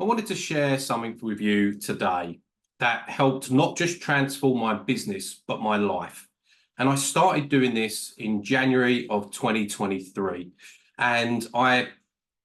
I wanted to share something with you today that helped not just transform my business, but my life. And I started doing this in January of 2023. And I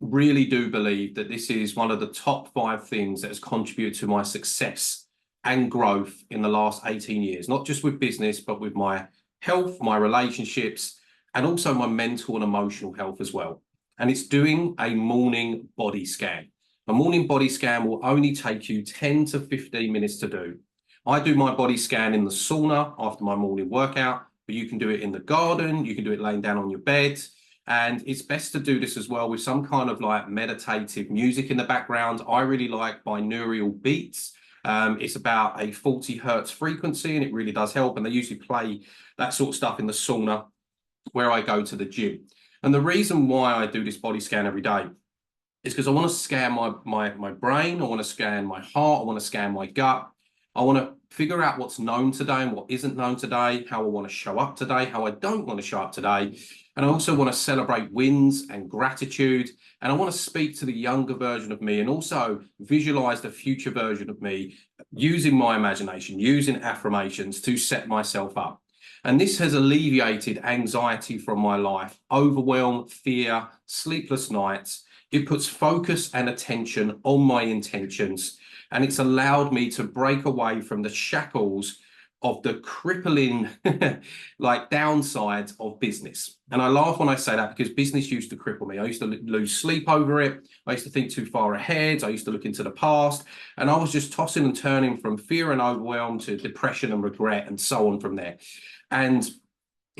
really do believe that this is one of the top 5 things that has contributed to my success and growth in the last 18 years, not just with business, but with my health, my relationships, and also my mental and emotional health as well. And it's doing a morning body scan. A morning body scan will only take you 10 to 15 minutes to do. I do my body scan in the sauna after my morning workout, but you can do it in the garden, you can do it laying down on your bed. And it's best to do this as well with some kind of like meditative music in the background. I really like binaural beats. It's about a 40 hertz frequency and it really does help. And they usually play that sort of stuff in the sauna where I go to the gym. And the reason why I do this body scan every day is because I want to scan my brain, I want to scan my heart, I want to scan my gut. I want to figure out what's known today and what isn't known today, how I want to show up today, how I don't want to show up today. And I also want to celebrate wins and gratitude. And I want to speak to the younger version of me and also visualize the future version of me using my imagination, using affirmations to set myself up. And this has alleviated anxiety from my life, overwhelm, fear, sleepless nights. It puts focus and attention on my intentions, and it's allowed me to break away from the shackles of the crippling like downsides of business. And I laugh when I say that because business used to cripple me. I used to lose sleep over it. I used to think too far ahead. I used to look into the past, and I was just tossing and turning from fear and overwhelm to depression and regret and so on from there. And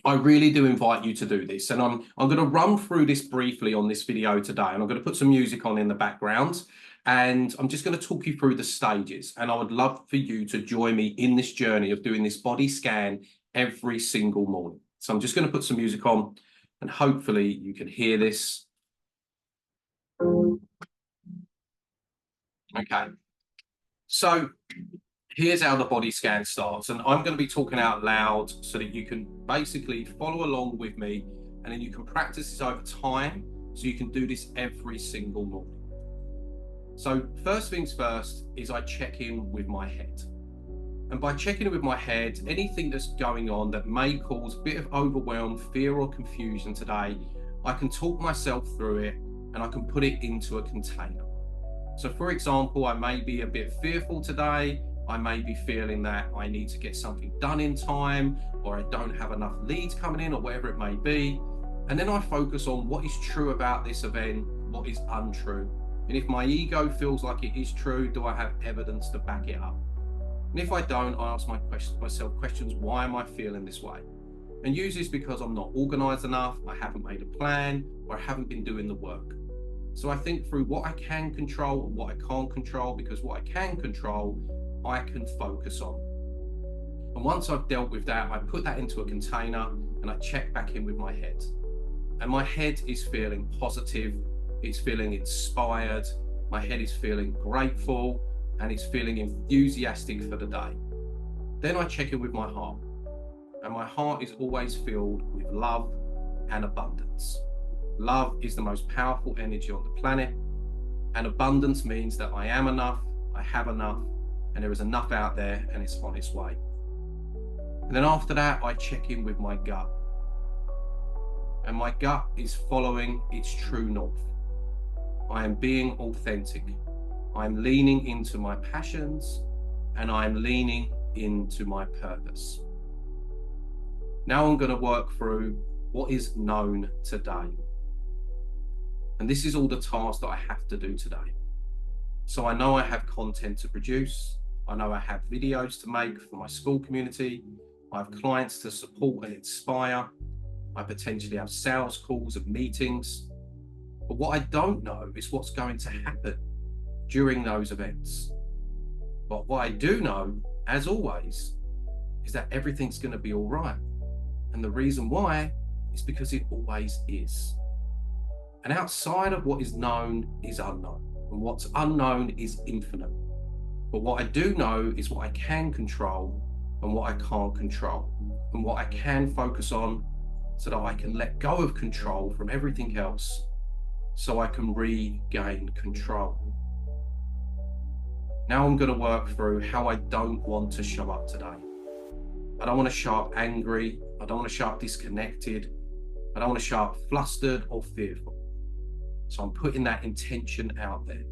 I really do invite you to do this. And I'm going to run through this briefly on this video today. And I'm going to put some music on in the background. And I'm just going to talk you through the stages. And I would love for you to join me in this journey of doing this body scan every single morning. So I'm just going to put some music on and hopefully you can hear this. Okay. So here's how the body scan starts, and I'm going to be talking out loud so that you can basically follow along with me, and then you can practice this over time so you can do this every single morning. So first things first is I check in with my head. And by checking in with my head, anything that's going on that may cause a bit of overwhelm, fear or confusion today, I can talk myself through it and I can put it into a container. So for example, I may be a bit fearful today. I may be feeling that I need to get something done in time, or I don't have enough leads coming in, or whatever it may be. And then I focus on what is true about this event, what is untrue. And if my ego feels like it is true, do I have evidence to back it up? And if I don't, I ask myself questions, why am I feeling this way? And usually it's because I'm not organized enough, I haven't made a plan, or I haven't been doing the work. So I think through what I can control and what I can't control, because what I can control, I can focus on. And once I've dealt with that, I put that into a container and I check back in with my head. And my head is feeling positive, it's feeling inspired, my head is feeling grateful, and it's feeling enthusiastic for the day. Then I check in with my heart. And my heart is always filled with love and abundance. Love is the most powerful energy on the planet, and abundance means that I am enough, I have enough, and there is enough out there and it's on its way. And then after that, I check in with my gut. And my gut is following its true north. I am being authentic. I'm leaning into my passions and I'm leaning into my purpose. Now I'm going to work through what is known today. And this is all the tasks that I have to do today. So I know I have content to produce. I know I have videos to make for my school community. I have clients to support and inspire. I potentially have sales calls and meetings. But what I don't know is what's going to happen during those events. But what I do know, as always, is that everything's going to be all right. And the reason why is because it always is. And outside of what is known is unknown. And what's unknown is infinite. But what I do know is what I can control and what I can't control, and what I can focus on so that I can let go of control from everything else so I can regain control. Now I'm going to work through how I don't want to show up today. I don't want to show up angry. I don't want to show up disconnected. I don't want to show up flustered or fearful. So I'm putting that intention out there.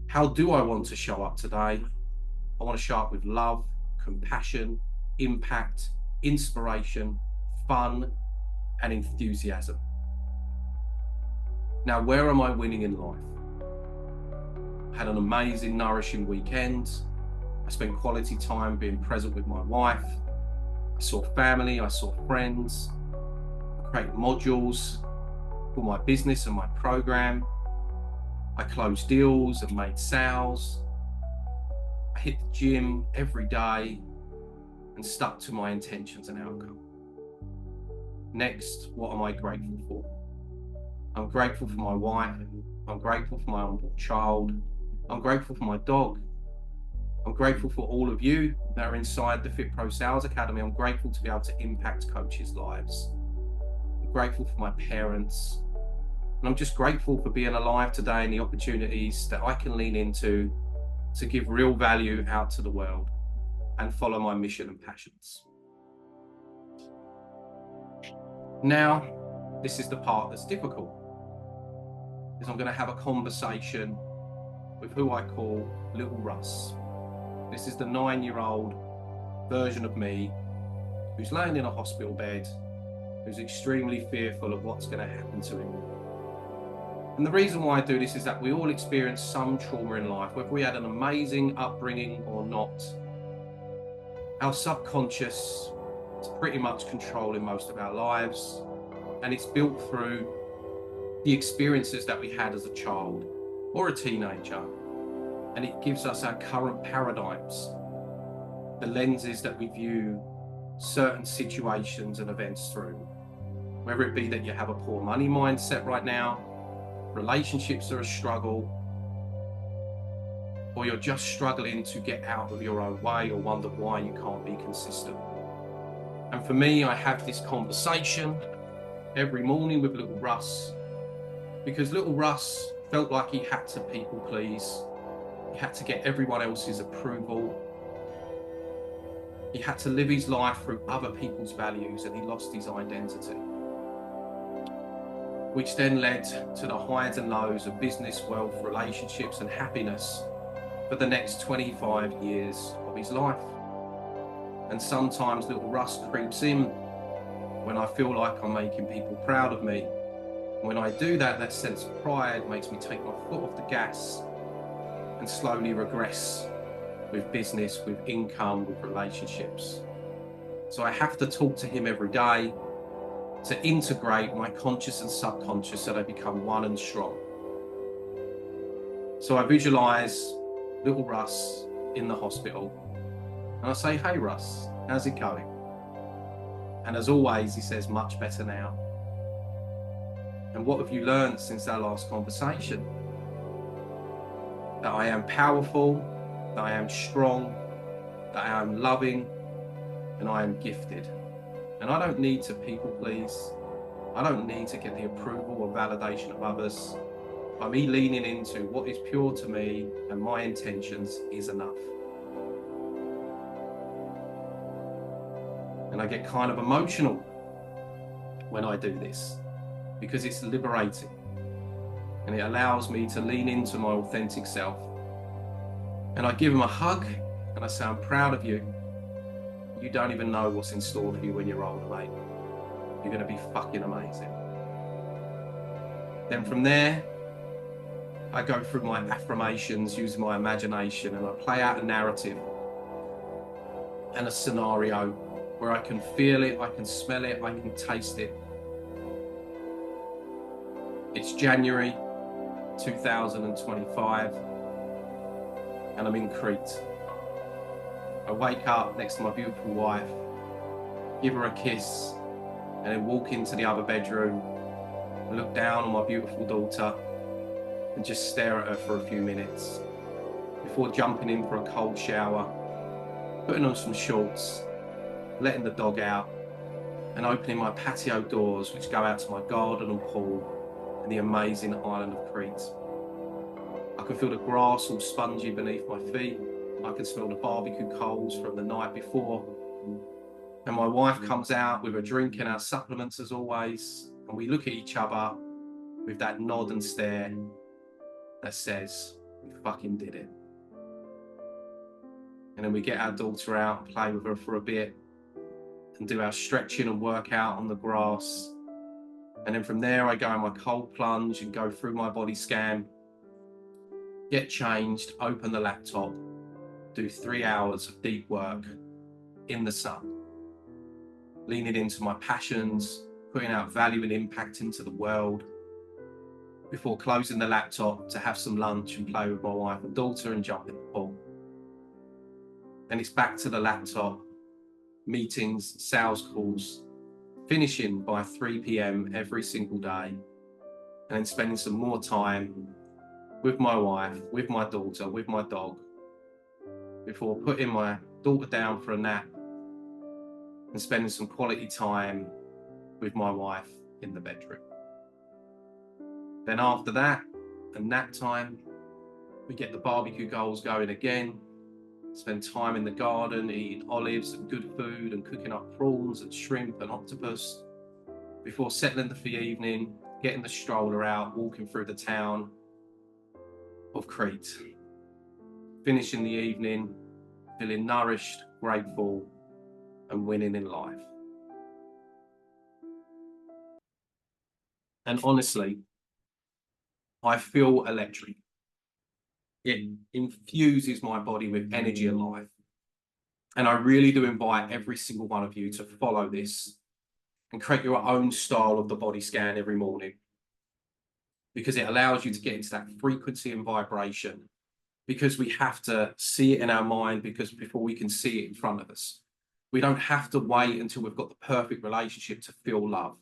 How do I want to show up today? I want to show up with love, compassion, impact, inspiration, fun, and enthusiasm. Now, where am I winning in life? I had an amazing, nourishing weekend. I spent quality time being present with my wife. I saw family, I saw friends. I created modules for my business and my program. I closed deals and made sales. I hit the gym every day and stuck to my intentions and outcome. Next, what am I grateful for? I'm grateful for my wife. I'm grateful for my unborn child. I'm grateful for my dog. I'm grateful for all of you that are inside the Fit Pro Sales Academy. I'm grateful to be able to impact coaches' lives. I'm grateful for my parents. And I'm just grateful for being alive today and the opportunities that I can lean into to give real value out to the world and follow my mission and passions. Now, this is the part that's difficult, is I'm going to have a conversation with who I call Little Russ. This is the 9-year-old version of me who's laying in a hospital bed, who's extremely fearful of what's going to happen to him. And the reason why I do this is that we all experience some trauma in life, whether we had an amazing upbringing or not. Our subconscious is pretty much controlling most of our lives, and it's built through the experiences that we had as a child or a teenager, and it gives us our current paradigms, the lenses that we view certain situations and events through. Whether it be that you have a poor money mindset right now, relationships are a struggle, or you're just struggling to get out of your own way or wonder why you can't be consistent. And for me, I have this conversation every morning with little Russ, because little Russ felt like he had to people please. He had to get everyone else's approval. He had to live his life through other people's values, and he lost his identity, which then led to the highs and lows of business, wealth, relationships, and happiness for the next 25 years of his life. And sometimes little Russ creeps in when I feel like I'm making people proud of me. When I do that, that sense of pride makes me take my foot off the gas and slowly regress with business, with income, with relationships. So I have to talk to him every day to integrate my conscious and subconscious so they become one and strong. So I visualize little Russ in the hospital and I say, "Hey Russ, how's it going?" And as always, he says, "Much better now." And what have you learned since our last conversation? That I am powerful, that I am strong, that I am loving, and I am gifted. And I don't need to people please. I don't need to get the approval or validation of others. By me leaning into what is pure to me and my intentions is enough. And I get kind of emotional when I do this, because it's liberating and it allows me to lean into my authentic self. And I give him a hug and I say, "I'm proud of you. You don't even know what's in store for you when you're older, mate. You're going to be fucking amazing." Then from there, I go through my affirmations using my imagination, and I play out a narrative and a scenario where I can feel it, I can smell it, I can taste it. It's January 2025 and I'm in Crete. I wake up next to my beautiful wife, give her a kiss, and then walk into the other bedroom and look down on my beautiful daughter and just stare at her for a few minutes before jumping in for a cold shower, putting on some shorts, letting the dog out, and opening my patio doors, which go out to my garden and pool in the amazing island of Crete. I I can feel the grass all spongy beneath my feet. I can smell the barbecue coals from the night before. And my wife comes out with a drink and our supplements as always. And we look at each other with that nod and stare that says, we fucking did it. And then we get our daughter out and play with her for a bit and do our stretching and workout on the grass. And then from there, I go in my cold plunge and go through my body scan, get changed, open the laptop, do 3 hours of deep work in the sun, leaning into my passions, putting out value and impact into the world, before closing the laptop to have some lunch and play with my wife and daughter and jump in the pool. And it's back to the laptop, meetings, sales calls, finishing by 3 p.m. every single day, and then spending some more time with my wife, with my daughter, with my dog, before putting my daughter down for a nap and spending some quality time with my wife in the bedroom. Then after that, and nap time, we get the barbecue goals going again, spend time in the garden, eating olives and good food and cooking up prawns and shrimp and octopus, before settling for the evening, getting the stroller out, walking through the town of Crete, finishing the evening, feeling nourished, grateful, and winning in life. And honestly, I feel electric. It infuses my body with energy and life. And I really do invite every single one of you to follow this and create your own style of the body scan every morning, because it allows you to get into that frequency and vibration, because we have to see it in our mind before we can see it in front of us. We don't have to wait until we've got the perfect relationship to feel love.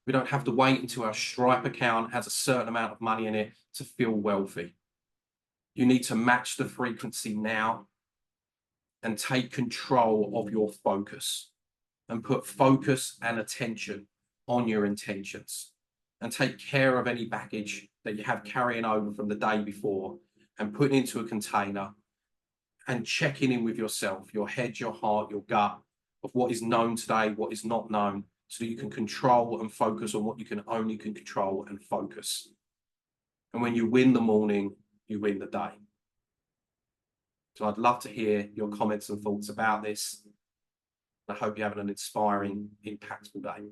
We don't have to wait until our Stripe account has a certain amount of money in it to feel wealthy. You need to match the frequency now and take control of your focus and put focus and attention on your intentions, and take care of any baggage that you have carrying over from the day before and put into a container, and checking in with yourself, your head, your heart, your gut, of what is known today, what is not known, so that you can control and focus on what you can only control and focus. And when you win the morning, you win the day. So I'd love to hear your comments and thoughts about this. I hope you're having an inspiring, impactful day.